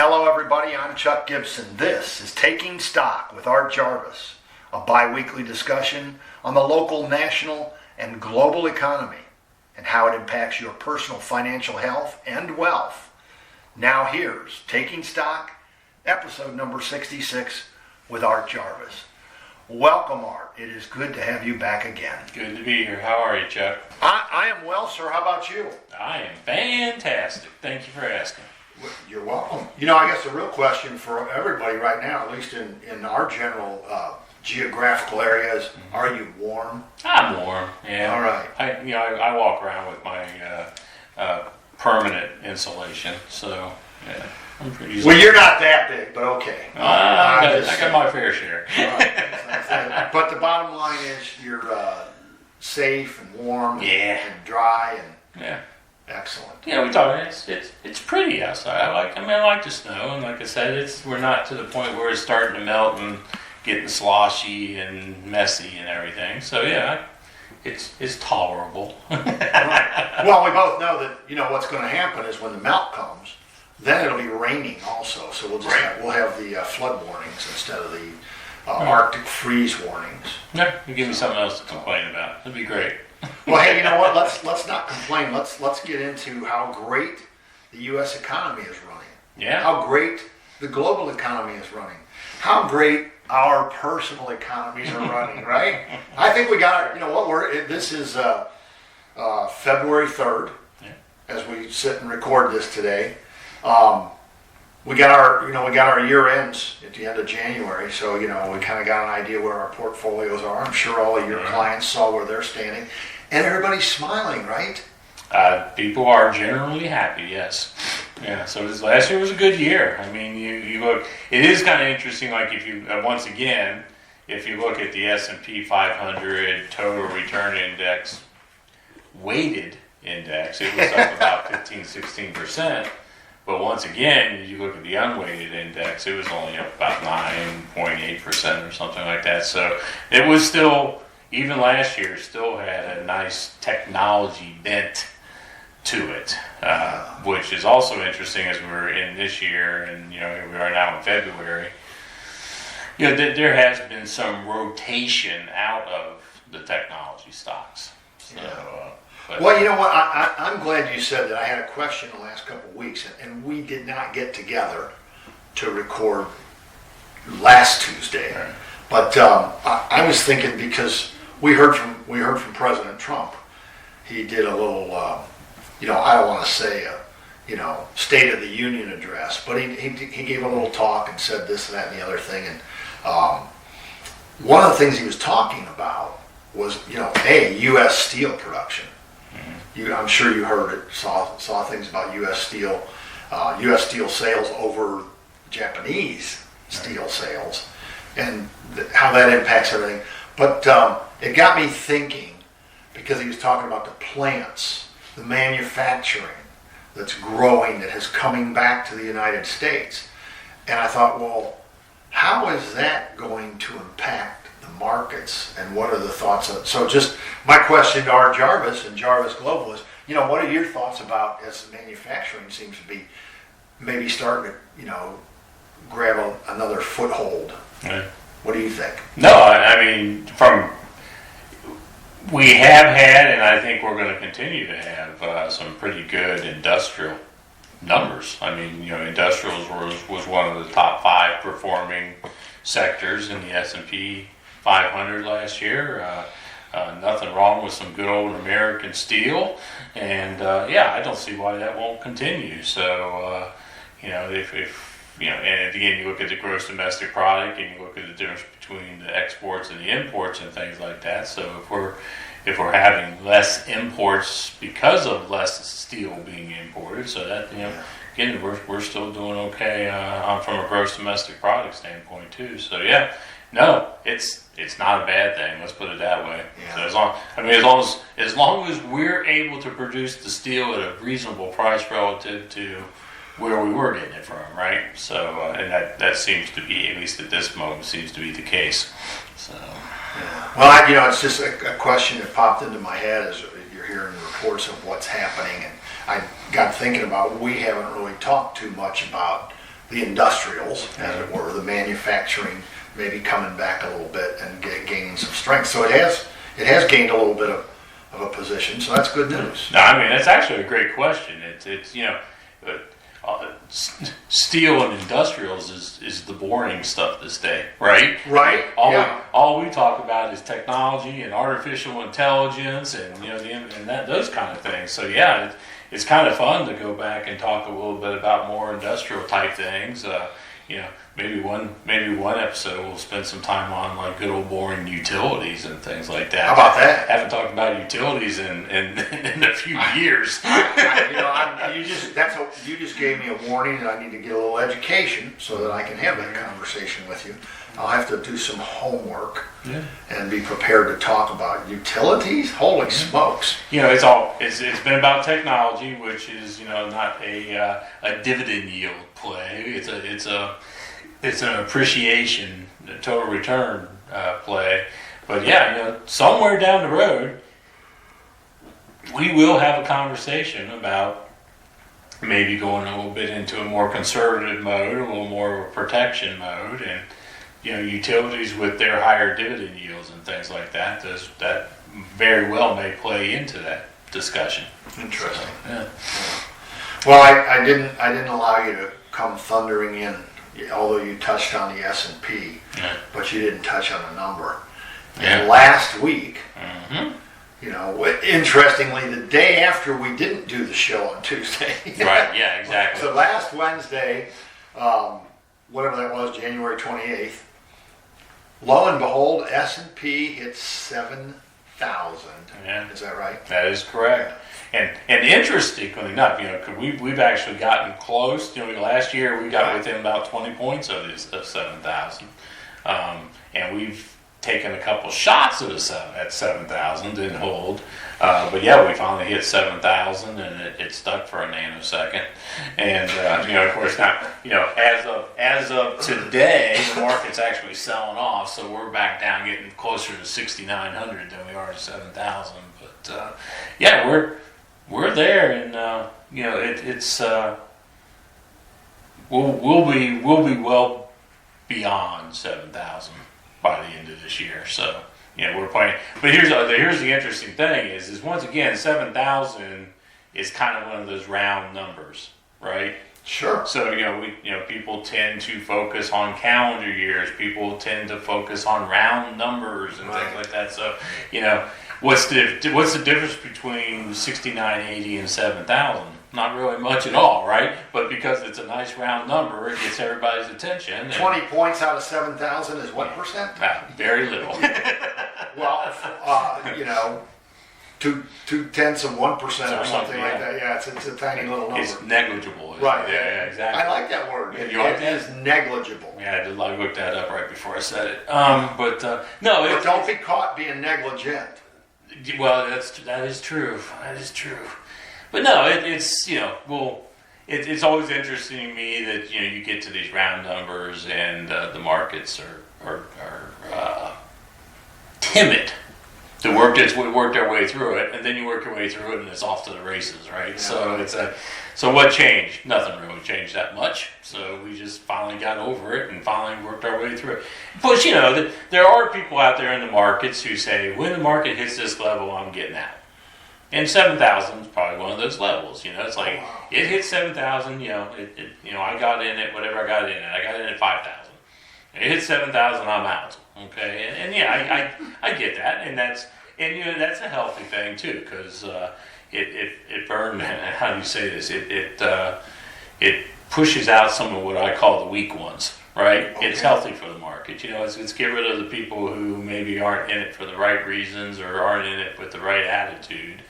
Hello everybody, I'm Chuck Gibson. This is Taking Stock with Art Jarvis, a bi-weekly discussion on the local, national, and global economy and how it impacts your personal financial health and wealth. Now here's Taking Stock, episode number 66 with Art Jarvis. Welcome, Art. It is good to have you back again. Good to be here. How are you, Chuck? I am well, sir. How about you? I am fantastic. Thank you for asking. You're welcome. You know, I guess the real question for everybody right now, at least in our general geographical areas, are you warm? I'm warm. Yeah. All right. I walk around with my permanent insulation, so yeah, I'm pretty. Well, you're not that big, but okay. I got my fair share. Right. But the bottom line is you're safe and warm and dry and yeah. Excellent. Yeah, we talk. It's pretty outside. I like the snow, and like I said, we're not to the point where it's starting to melt and getting sloshy and messy and everything. So yeah, it's tolerable. Right. Well, we both know that what's going to happen is when the melt comes, then it'll be raining also. So we'll have the flood warnings instead of the Arctic freeze warnings. Yeah, you give me something else to complain about. That'd be great. Well, hey, you know what? Let's not complain. Let's get into how great the U.S. economy is running. Yeah. How great the global economy is running. How great our personal economies are running. Right? I think we got this is February 3rd, as we sit and record this today. We got our year ends at the end of January, so we kind of got an idea where our portfolios are. I'm sure all of your clients saw where they're standing, and everybody's smiling, right? People are generally happy, yes. Yeah. So last year was a good year. I mean, you look. It is kind of interesting. Like if you if you look at the S&P 500 Total Return Index weighted index, it was up about 15-16%. But once again, you look at the unweighted index, it was only up about 9.8% or something like that. So it was still, even last year, still had a nice technology bent to it, which is also interesting as we're in this year, and here we are now in February. There has been some rotation out of the technology stocks. So, well, you know what? I'm glad you said that. I had a question the last couple of weeks, and we did not get together to record last Tuesday. Right. But I was thinking, because we heard from President Trump. He did a little, I don't want to say a, State of the Union address, but he gave a little talk and said this, that, and the other thing. And one of the things he was talking about was, U.S. steel production. I'm sure you heard it, saw things about U.S. steel sales over Japanese steel sales, and how that impacts everything. But it got me thinking, because he was talking about the plants, the manufacturing that's growing, that is coming back to the United States. And I thought, well, how is that going to impact the markets, and what are the thoughts of it? So just my question to Art Jarvis and Jarvis Global is, what are your thoughts about, as manufacturing seems to be maybe starting to, grab another foothold? Right. What do you think? No, I mean, we have had, and I think we're going to continue to have some pretty good industrial numbers. I mean, industrials was one of the top 5 performing sectors in the S&P 500 last year. Nothing wrong with some good old American steel, and I don't see why that won't continue. So, and again, you look at the gross domestic product, and you look at the difference between the exports and the imports and things like that. So if we're having less imports because of less steel being imported, so that again, we're still doing okay from a gross domestic product standpoint too. So no, it's not a bad thing. Let's put it that way. Yeah. So as long as we're able to produce the steel at a reasonable price relative to where we were getting it from, right? So and that seems to be, at least at this moment, seems to be the case. So. Well, it's just a question that popped into my head as you're hearing reports of what's happening, and I got thinking about, we haven't really talked too much about the industrials, as it were, the manufacturing maybe coming back a little bit and gaining some strength. So it has gained a little bit of a position. So that's good news. No, I mean that's actually a great question. It's steel and industrials is the boring stuff this day, right? Right. All we talk about is technology and artificial intelligence and those kind of things. So yeah, it's kind of fun to go back and talk a little bit about more industrial type things. Maybe one episode we'll spend some time on like good old boring utilities and things like that. How about that? I haven't talked about utilities in a few years. You just gave me a warning that I need to get a little education so that I can have that conversation with you. I'll have to do some homework and be prepared to talk about utilities. Holy smokes! It's been about technology, which is not a dividend yield play. It's an appreciation, a total return play. But somewhere down the road, we will have a conversation about maybe going a little bit into a more conservative mode, a little more of a protection mode, and utilities with their higher dividend yields and things like that. That very well may play into that discussion. Interesting. So, yeah. Well, I didn't allow you to come thundering in, although you touched on the S&P, but you didn't touch on a number. Yeah. And last week, Mm-hmm. Interestingly, the day after we didn't do the show on Tuesday. Right, yeah, exactly. So last Wednesday, whatever that was, January 28th, lo and behold, S&P hit 7,000. Yeah. Is that right? That is correct. And interestingly enough, we've actually gotten close. Last year we got within about 20 points of 7,000, and we've taken a couple shots at 7,000, didn't hold. But yeah, we finally hit 7,000, and it stuck for a nanosecond. And of course, now as of today, the market's actually selling off, so we're back down, getting closer to 6,900 than we are to 7,000. But yeah, we're there, and it's we'll be well beyond 7,000 by the end of this year. So we're playing. But here's the interesting thing is once again 7,000 is kind of one of those round numbers, right? Sure. So people tend to focus on calendar years. People tend to focus on round numbers and things like that. So what's the difference between 6,980 and 7,000? Not really much at all, right? But because it's a nice round number, it gets everybody's attention. 20 points out of 7,000 is what percent? Very little. Well, 0.2% or something like that. Yeah, it's a tiny little number. It's negligible. Right. Yeah, exactly. I like that word. You like that? It is negligible. Yeah, I looked that up right before I said it. But don't be caught being negligent. Well, that is true. That is true. But no, it's always interesting to me that you get to these round numbers and the markets are timid to work their way through it, and then you work your way through it, and it's off to the races, right? Yeah. So what changed? Nothing really changed that much. So we just finally got over it and finally worked our way through it. But there are people out there in the markets who say, when the market hits this level, I'm getting out. And 7,000 is probably one of those levels. It's like it hit 7,000. I got in it. Whatever I got in it, I got in at 5,000. It hit 7,000. I'm out. Okay, and yeah, I get that, and that's a healthy thing too, because it burned. How do you say this? It pushes out some of what I call the weak ones. Right? Okay. It's healthy for the market. It's get rid of the people who maybe aren't in it for the right reasons or aren't in it with the right attitude.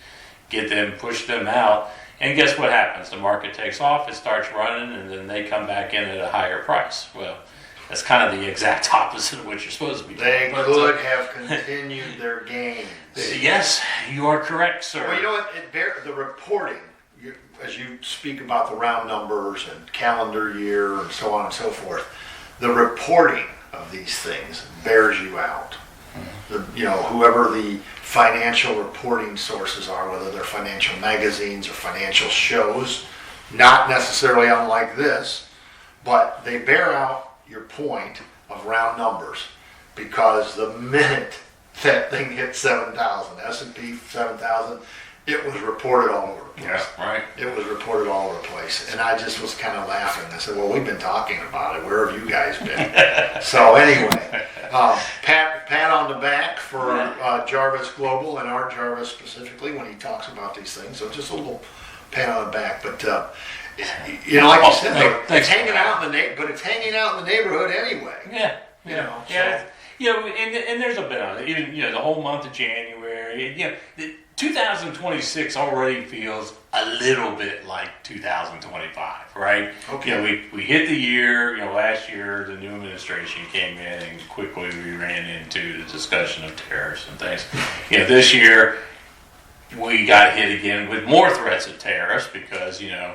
Get them, push them out, and guess what happens? The market takes off, it starts running, and then they come back in at a higher price. Well, that's kind of the exact opposite of what you're supposed to be doing. They could have continued their gains. Yes, you are correct, sir. Well, the reporting, as you speak about the round numbers and calendar year and so on and so forth, the reporting of these things bears you out. Whoever the financial reporting sources are, whether they're financial magazines or financial shows, not necessarily unlike this, But they bear out your point of round numbers, because the minute that thing hit 7,000, S&P 7,000, it was reported all over the place. Yeah, right. It was reported all over the place. And I just was kind of laughing. I said, well, we've been talking about it. Where have you guys been? So anyway, pat on the back for Jarvis Global and Art Jarvis specifically when he talks about these things. So just a little pat on the back. But, you know, like you said, it's hanging out in it's hanging out in the neighborhood anyway. Yeah. You know, Yeah. so. You know, and there's a bit on it. Even, you know, the whole month of January. You know, 2026 already feels a little bit like 2025, right? Okay. You know, we hit the year. You know, last year the new administration came in, and quickly we ran into the discussion of tariffs and things. You know, this year we got hit again with more threats of tariffs because, you know,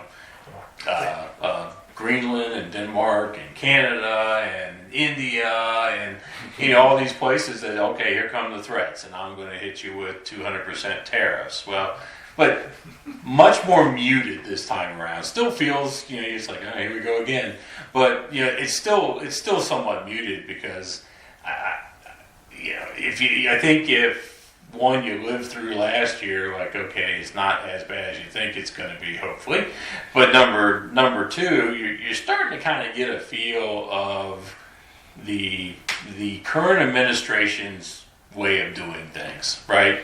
Greenland and Denmark and Canada and India and, you know, all these places that, okay, here come the threats and I'm going to hit you with 200% tariffs. Well, but much more muted this time around. Still feels, you know, it's like, oh, here we go again. But, you know, it's still somewhat muted because, you know, I think if one, you lived through last year, like, okay, it's not as bad as you think it's going to be, hopefully. But number two, you're starting to kind of get a feel of the current administration's way of doing things, right?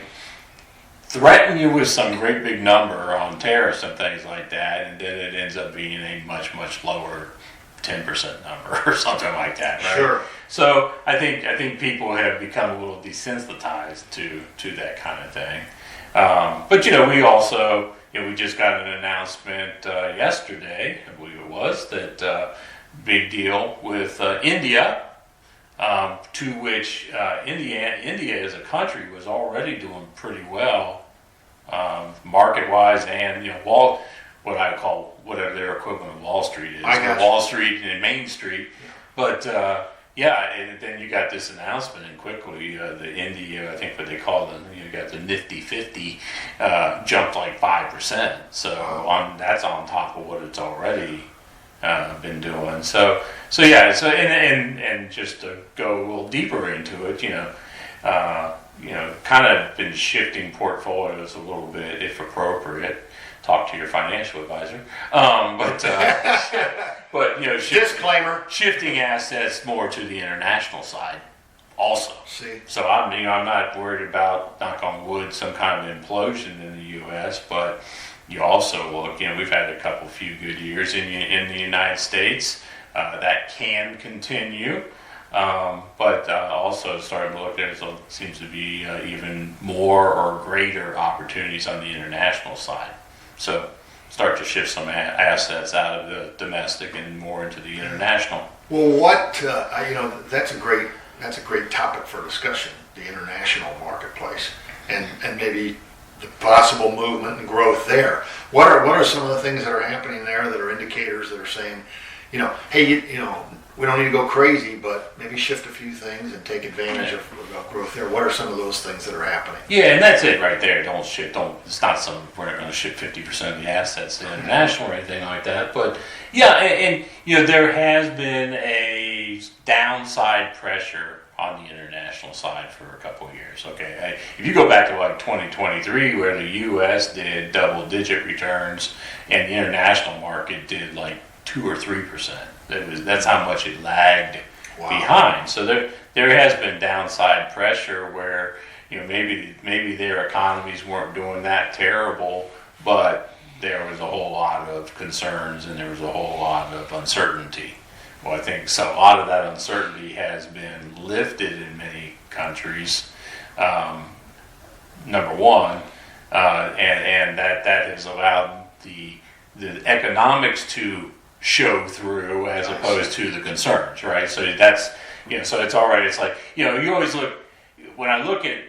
Threaten you with some great big number on tariffs and things like that, and then it ends up being a much, much lower 10% number or something like that, right? Sure. So I think people have become a little desensitized to that kind of thing. But you know, we also, you know, we just got an announcement yesterday, I believe it was, that big deal with India, to which India as a country was already doing pretty well, market-wise, and, you know, what I call whatever their equivalent of Wall Street is, Wall Street and Main Street. But yeah, and then you got this announcement, and quickly the India, I think what they call them, you got the Nifty 50 jumped like 5%. So that's on top of what it's already been doing. So yeah. So and just to go a little deeper into it, you know, kind of been shifting portfolios a little bit, if appropriate. Talk to your financial advisor, but you know, shifting assets more to the international side, also. See. So I'm not worried about, knock on wood, some kind of implosion in the U.S. But you also look, you know, we've had a few good years in the United States. That can continue, but also starting to look, there seems to be even more or greater opportunities on the international side. So start to shift some assets out of the domestic and more into the international. Well, you know, that's a great topic for discussion, the international marketplace, and maybe the possible movement and growth there. What are some of the things that are happening there that are indicators that are saying, you know, hey, you know, we don't need to go crazy, but maybe shift a few things and take advantage of growth there. What are some of those things that are happening? Yeah, and that's it right there. It's not we're not going to shift 50% of the assets to international or anything like that. But yeah, and you know, there has been a downside pressure on the international side for a couple of years. Okay, if you go back to like 2023, where the U.S. did double-digit returns and the international market did like 2 or 3%. That's how much it lagged behind. So there has been downside pressure where, you know, maybe their economies weren't doing that terrible, but there was a whole lot of concerns and there was a whole lot of uncertainty. Well, I think so. A lot of that uncertainty has been lifted in many countries. Number one, and that has allowed the economics to show through as opposed to the concerns, right? So that's, you know, so it's all right. It's like, you know, you always look, when I look at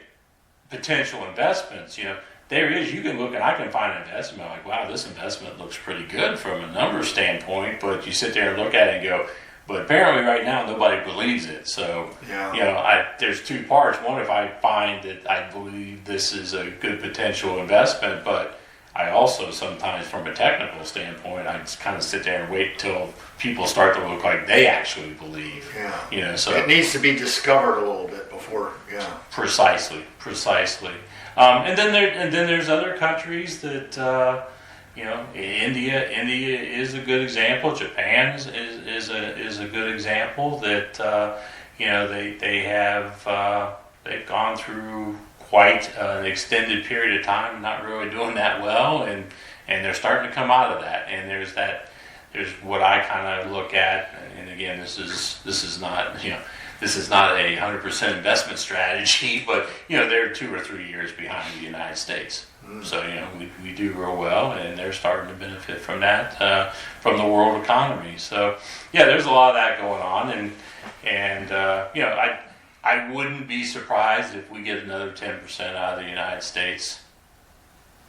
potential investments, you know, you can look and I can find an investment like, wow, this investment looks pretty good from a number standpoint, but you sit there and look at it and go, but apparently right now nobody believes it. So, yeah. You know, there's two parts. One, if I find that I believe this is a good potential investment, but I also sometimes, from a technical standpoint, I just kind of sit there and wait till people start to look like they actually believe. Yeah. So it needs to be discovered a little bit before. Yeah. Precisely. And then there's other countries that India is a good example. Japan is a good example that they've gone through quite an extended period of time not really doing that well, and they're starting to come out of that. And there's what I kind of look at, and again, this is not a 100% investment strategy, but they're 2 or 3 years behind the United States. So we do real well, and they're starting to benefit from that, from the world economy. So there's a lot of that going on, and I wouldn't be surprised if we get another 10% out of the United States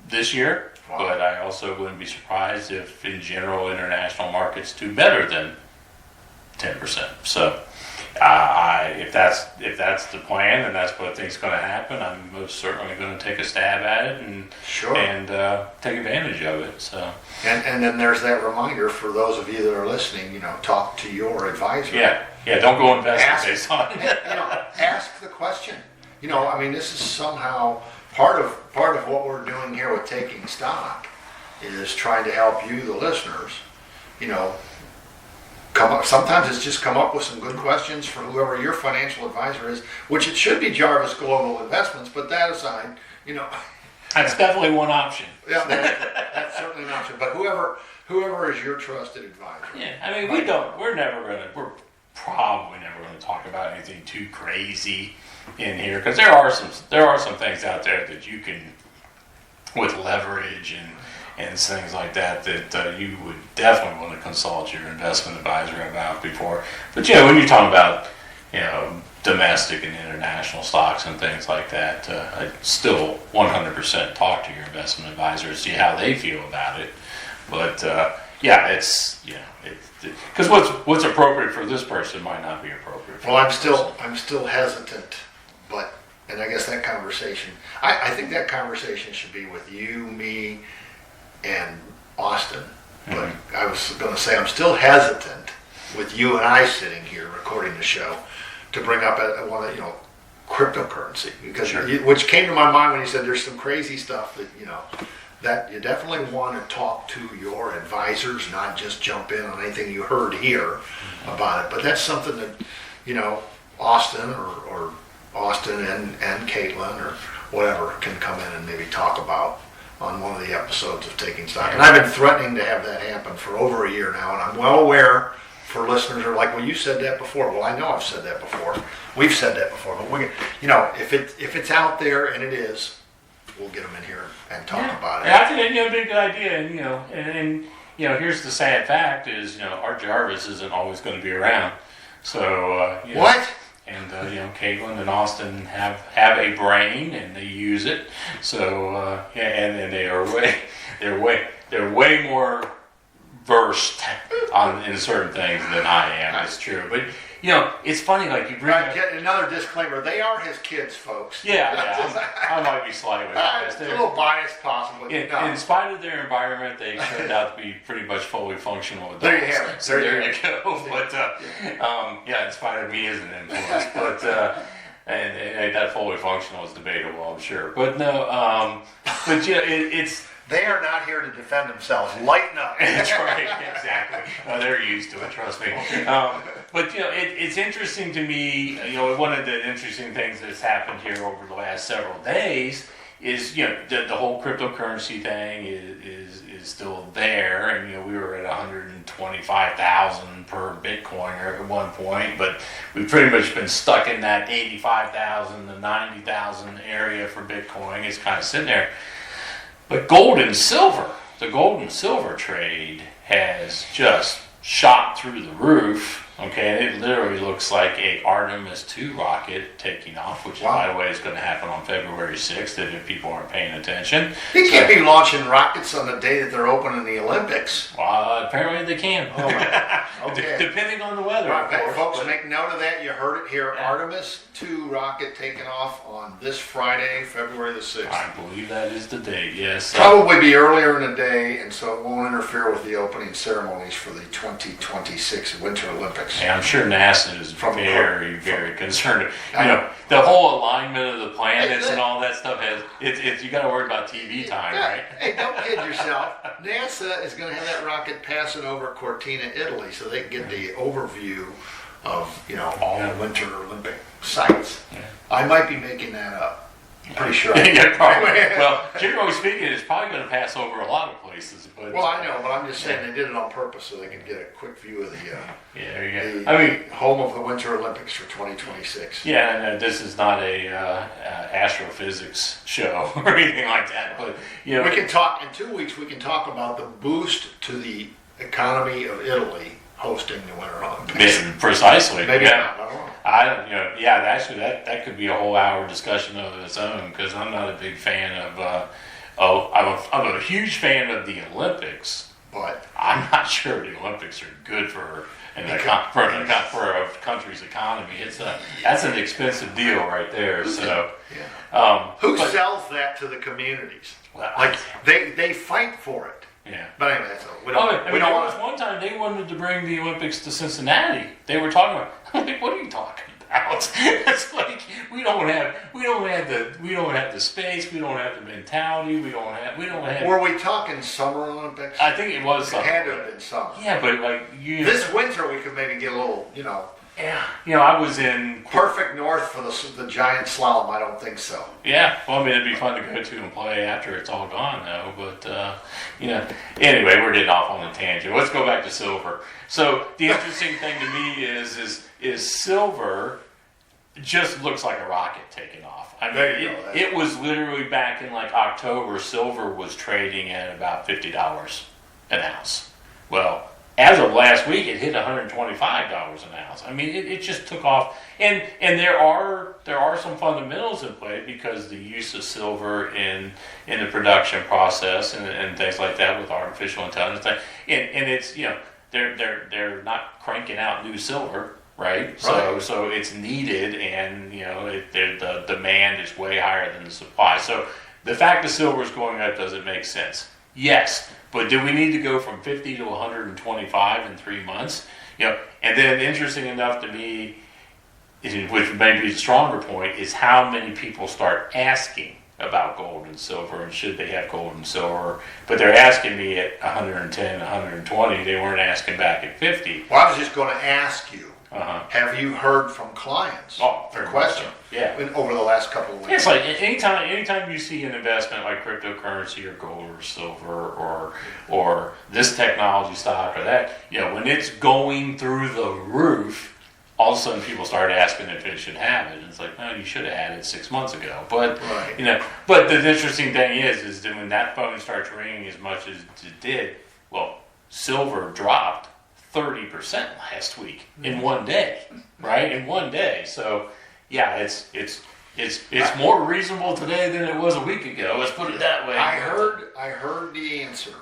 this year. Wow. But I also wouldn't be surprised if, in general, international markets do better than 10%. So, if that's the plan and that's what I think is going to happen, I'm most certainly going to take a stab at it and take advantage of it. So, and then there's that reminder for those of you that are listening. Talk to your advisor. Yeah, don't go invest based on ask the question. This is somehow part of what we're doing here with Taking Stock is trying to help you, the listeners, come up. Sometimes it's just come up with some good questions for whoever your financial advisor is, which it should be Jarvis Global Investments, but that aside, that's definitely one option. Yeah, that's certainly an option. But whoever is your trusted advisor. Yeah, we're probably never going to talk about anything too crazy in here, because there are some things out there that you can, with leverage and things like that you would definitely want to consult your investment advisor about before. But when you're talking about domestic and international stocks and things like that, I still 100% talk to your investment advisor, see how they feel about it. But it's because what's appropriate for this person might not be appropriate for I'm still hesitant, and I guess that conversation, I think that conversation should be with you, me, and Austin. But I was going to say I'm still hesitant with you and I sitting here recording the show to bring up cryptocurrency, because which came to my mind when you said there's some crazy stuff that you definitely want to talk to your advisors, not just jump in on anything you heard here about it. But that's something that Austin or Austin and Caitlin or whatever can come in and maybe talk about on one of the episodes of Taking Stock. And I've been threatening to have that happen for over a year now, and I'm well aware for listeners who are like, well, you said that before. Well, I know I've said that before. We've said that before. But if it's out there, and it is, we'll get them in here and talk about it. Yeah, I think that'd be a good idea. And here's the sad fact is, Art Jarvis isn't always going to be around. So what? And Caitlin and Austin have a brain and they use it. So and they're way more versed in certain things than I am. That's true. But it's funny. Like you bring another disclaimer. They are his kids, folks. I might be slightly biased. A little biased, possibly. In spite of their environment, they turned out to be pretty much fully functional adults. There you have it. So there you go. But in spite of me as an influence, but and that fully functional is debatable, I'm sure. But no, it's. They are not here to defend themselves. Lighten up. That's right, exactly. They're used to it, trust me. But it's interesting to me. One of the interesting things that's happened here over the last several days is the whole cryptocurrency thing is still there, and we were at 125,000 per Bitcoin at one point, but we've pretty much been stuck in that 85,000 to 90,000 area for Bitcoin. It's kind of sitting there. But gold and silver, the gold and silver trade has just shot through the roof. Okay, and it literally looks like a Artemis 2 rocket taking off, which, by the way, is going to happen on February 6th, if people aren't paying attention. You can't be launching rockets on the day that they're opening the Olympics. Well, apparently they can. Oh, okay. Depending on the weather, Right, of course. folks, make note of that. You heard it here. Yeah. Artemis 2 rocket taking off on this Friday, February the 6th. I believe that is the date, yes. Probably be earlier in the day, and so it won't interfere with the opening ceremonies for the 2026 Winter Olympics. And I'm sure NASA is very concerned. You know, the whole alignment of the planets and all that stuff you got to worry about TV time, right? Hey, don't kid yourself. NASA is going to have that rocket passing over Cortina, Italy, so they can get the overview of, you know, all the Winter Olympic sites. Yeah. I might be making that up. I'm pretty sure. Yeah, probably. Well, generally speaking, it's probably going to pass over a lot of places. But, well, I know, but I'm just saying they did it on purpose so they could get a quick view of the home of the Winter Olympics for 2026. Yeah, and this is not a astrophysics show or anything like that. But you know, we can talk in 2 weeks. We can talk about the boost to the economy of Italy hosting the Winter Olympics. Precisely. Maybe not. I don't know. Actually, that could be a whole hour discussion of its own, because I'm not a big fan of. I'm a huge fan of the Olympics, but I'm not sure the Olympics are good for a country's economy. That's an expensive deal right there. So, who sells that to the communities? Well, like they fight for it. Yeah, but anyway, that's all. We don't want. One time they wanted to bring the Olympics to Cincinnati. They were talking about. I'm like, what are you talking about? It's like we don't have the space. We don't have the mentality. We don't have. Were we talking Summer Olympics? I think it was. It had to have been summer. Yeah, but this winter we could maybe get a little, you know. Yeah, I was in perfect north for the giant slalom. I don't think so. Yeah, well, I mean, it'd be fun to go to and play after it's all gone, though. But anyway, we're getting off on a tangent. Let's go back to silver. So the interesting thing to me is silver just looks like a rocket taking off. I mean, it was literally back in like October. Silver was trading at about $50 an ounce. Well, as of last week, it hit $125 an ounce. I mean, it just took off, and there are some fundamentals in play, because the use of silver in the production process and things like that with artificial intelligence, and it's they're not cranking out new silver, right? So it's needed, and the demand is way higher than the supply. So the fact that silver is going up, does it make sense? Yes. But do we need to go from 50 to 125 in 3 months? And then interesting enough to me, which may be the stronger point, is how many people start asking about gold and silver, and should they have gold and silver. But they're asking me at 110, 120. They weren't asking back at 50. Well, I was just going to ask you, have you heard from clients? For question. Yeah. Over the last couple of weeks. It's like anytime you see an investment like cryptocurrency or gold or silver or this technology stock or that, when it's going through the roof, all of a sudden people start asking if it should have it. And it's like, no, you should have had it 6 months ago. But but the interesting thing is that when that phone starts ringing as much as it did, well, silver dropped 30% last week in one day, right? In one day. So, yeah, it's more reasonable today than it was a week ago. Let's put it that way. I heard the answer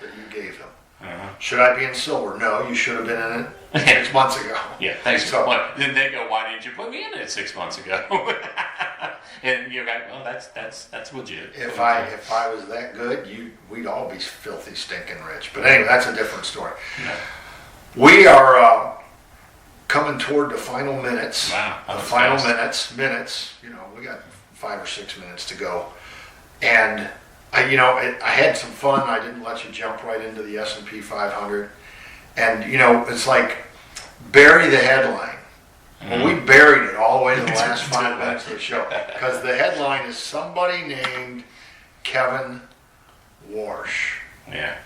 that you gave them. Should I be in silver? No, you should have been in it 6 months ago. Yeah, thanks. So, then they go, why didn't you put me in it 6 months ago? And you're like, well, that's legit. If I was that good, we'd all be filthy, stinking rich. But anyway, that's a different story. Yeah. We are coming toward the final minutes. Wow. The final minutes. We got 5 or 6 minutes to go. And I had some fun. I didn't let you jump right into the S&P 500. And, it's like, bury the headline. Well, we buried it all the way to the last 5 minutes of the show. Because the headline is somebody named Kevin Warsh. Yeah.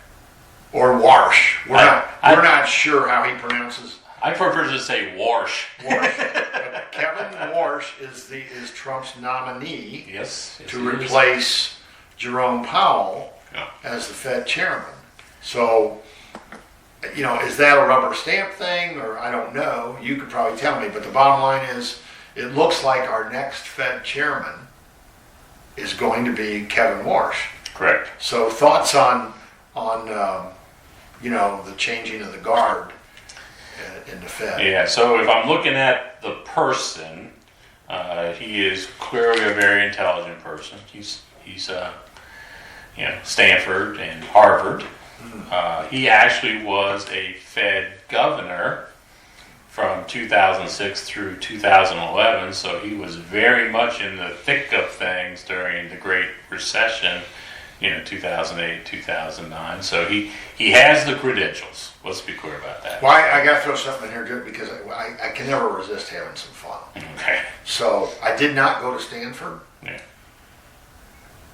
Or Warsh. We're not sure how he pronounces. I prefer to say Warsh. But Kevin Warsh is Trump's nominee. Yes. To replace Jerome Powell as the Fed chairman. So is that a rubber stamp thing, or I don't know. You could probably tell me, but the bottom line is, it looks like our next Fed chairman is going to be Kevin Warsh. Correct. So thoughts on the changing of the guard in the Fed? Yeah. So if I'm looking at the person, he is clearly a very intelligent person. He's Stanford and Harvard. He actually was a Fed governor from 2006 through 2011, so he was very much in the thick of things during the Great Recession, 2008, 2009. So he has the credentials. Let's be clear about that. Well, I got to throw something in here good because I can never resist having some fun. Okay. So I did not go to Stanford,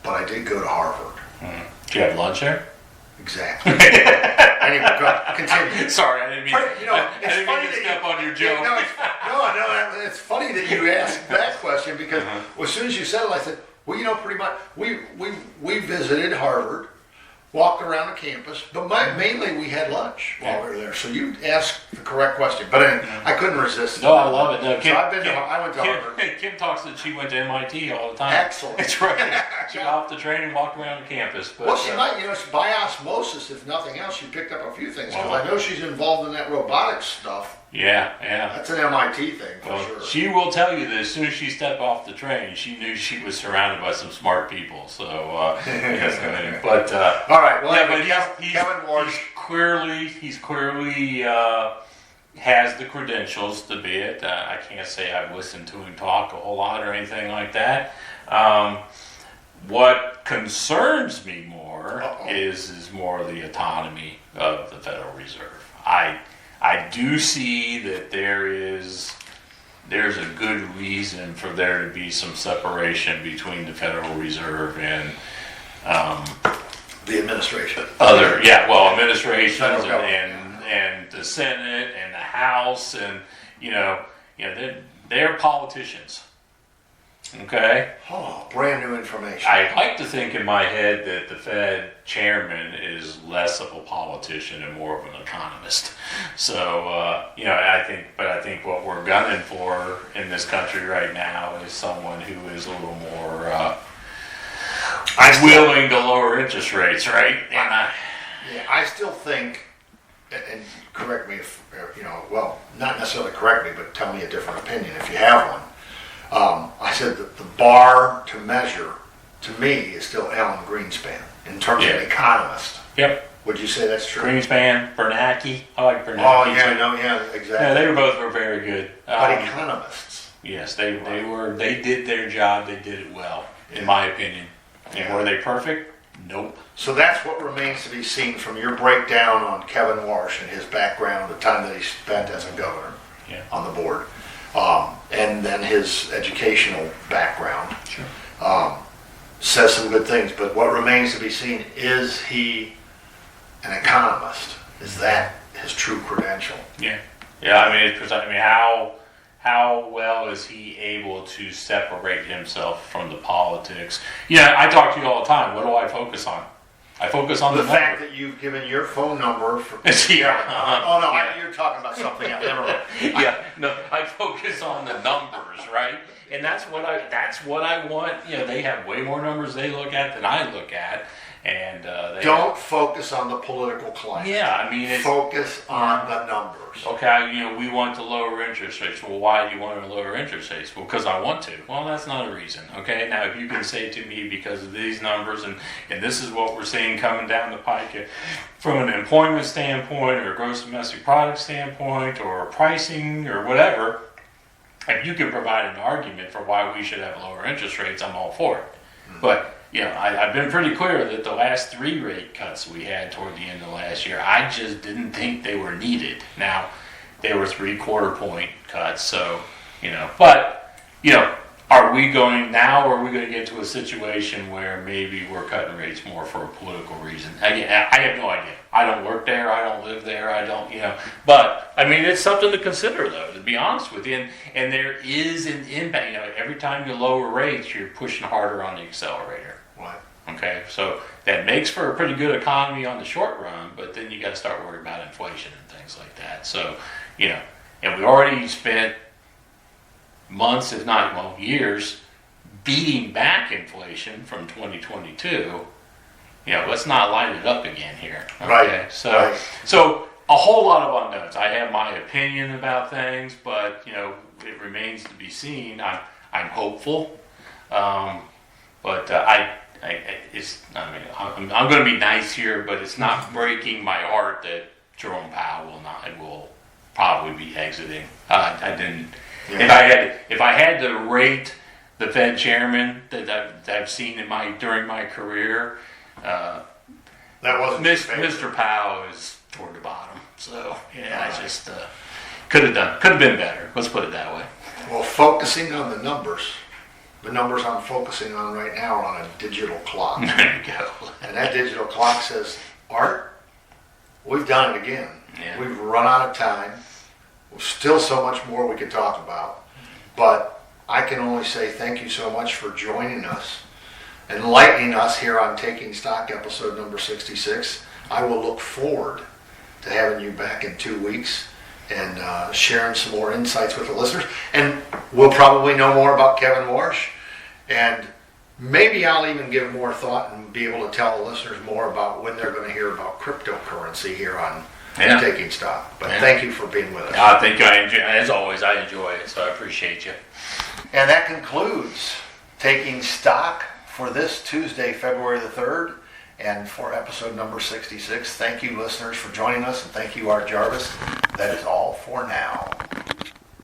but I did go to Harvard. Did you have lunch there? Exactly. Anyway, go, continue. Sorry, I didn't mean, it's funny to that step on your joke. No, it's funny that you asked that question because as soon as you said it, I said, well, pretty much we visited Harvard, walked around the campus, but mainly we had lunch while we were there. So you asked the correct question, but I couldn't resist. No, I love it. No, Kim, so I went to Harvard. Kim talks that she went to MIT all the time. Excellent. That's right. She got off the train and walked around the campus. But, well, she might, by osmosis, if nothing else, she picked up a few things. Because I know she's involved in that robotics stuff. Yeah. That's an MIT thing, for sure. She will tell you that as soon as she stepped off the train, she knew she was surrounded by some smart people. So, but all right. Well, but Kevin Warsh, he's clearly has the credentials to be it. I can't say I've listened to him talk a whole lot or anything like that. What concerns me more is more the autonomy of the Federal Reserve. I do see that there's a good reason for there to be some separation between the Federal Reserve and the administration. Administrations and the Senate and the House and they're politicians. Okay. Oh, brand new information. I like to think in my head that the Fed chairman is less of a politician and more of an economist. So, I think what we're gunning for in this country right now is someone who is a little more willing to lower interest rates, right? I still think, and correct me if, not necessarily correct me, but tell me a different opinion if you have one. I said that the bar to measure, to me, is still Alan Greenspan in terms of economist. Yep. Would you say that's true? Greenspan, Bernanke. I like Bernanke. Oh, exactly. Yeah, they were very good. But economists. Yes, they did their job. They did it well, in my opinion. And were they perfect? Nope. So that's what remains to be seen from your breakdown on Kevin Warsh and his background, the time that he spent as a governor on the board. And then his educational background says some good things. But what remains to be seen, is he an economist? Is that his true credential? Yeah. How well is he able to separate himself from the politics? I talk to you all the time. What do I focus on? I focus on the fact that you've given your phone number for. You're talking about something else. Never mind. I focus on the numbers, right? And that's what I want. They have way more numbers they look at than I look at, and don't focus on the political climate. Focus on the numbers. Okay, we want to lower interest rates. Well, why do you want to lower interest rates? Well, because I want to. Well, that's not a reason. Okay, now if you can say to me because of these numbers and this is what we're seeing coming down the pike from an employment standpoint or a gross domestic product standpoint or pricing or whatever, if you can provide an argument for why we should have lower interest rates, I'm all for it. But I've been pretty clear that the last 3 rate cuts we had toward the end of last year, I just didn't think they were needed. Now, they were 3/4 point cuts, so, are we going to get to a situation where maybe we're cutting rates more for a political reason? I have no idea. I don't work there. I don't live there. I don't, But, it's something to consider, though, to be honest with you. And there is an impact. Every time you lower rates, you're pushing harder on the accelerator. Right. Okay, so that makes for a pretty good economy on the short run, but then you got to start worrying about inflation and things like that. So, and we already spent months, if not years, beating back inflation from 2022. Let's not light it up again here. Okay? Right. So a whole lot of unknowns. I have my opinion about things, but it remains to be seen. I'm hopeful, but I'm going to be nice here, but it's not breaking my heart that Jerome Powell will probably be exiting. I didn't. Yeah. If I had to rate the Fed chairman that I've seen during my career, that wasn't Mr. Powell is toward the bottom. So I just could have been better. Let's put it that way. Well, focusing on the numbers I'm focusing on right now are on a digital clock. There you go. And that digital clock says, Art, we've done it again. Yeah. We've run out of time. There's still so much more we could talk about. But I can only say thank you so much for joining us, enlightening us here on Taking Stock episode number 66. I will look forward to having you back in 2 weeks and sharing some more insights with the listeners. And we'll probably know more about Kevin Warsh. And maybe I'll even give more thought and be able to tell the listeners more about when they're going to hear about cryptocurrency here on Taking Stock. But thank you for being with us. I think as always, I enjoy it, so I appreciate you. And that concludes Taking Stock for this Tuesday, February the 3rd. And for episode number 66, thank you listeners for joining us, and thank you Art Jarvis. That is all for now.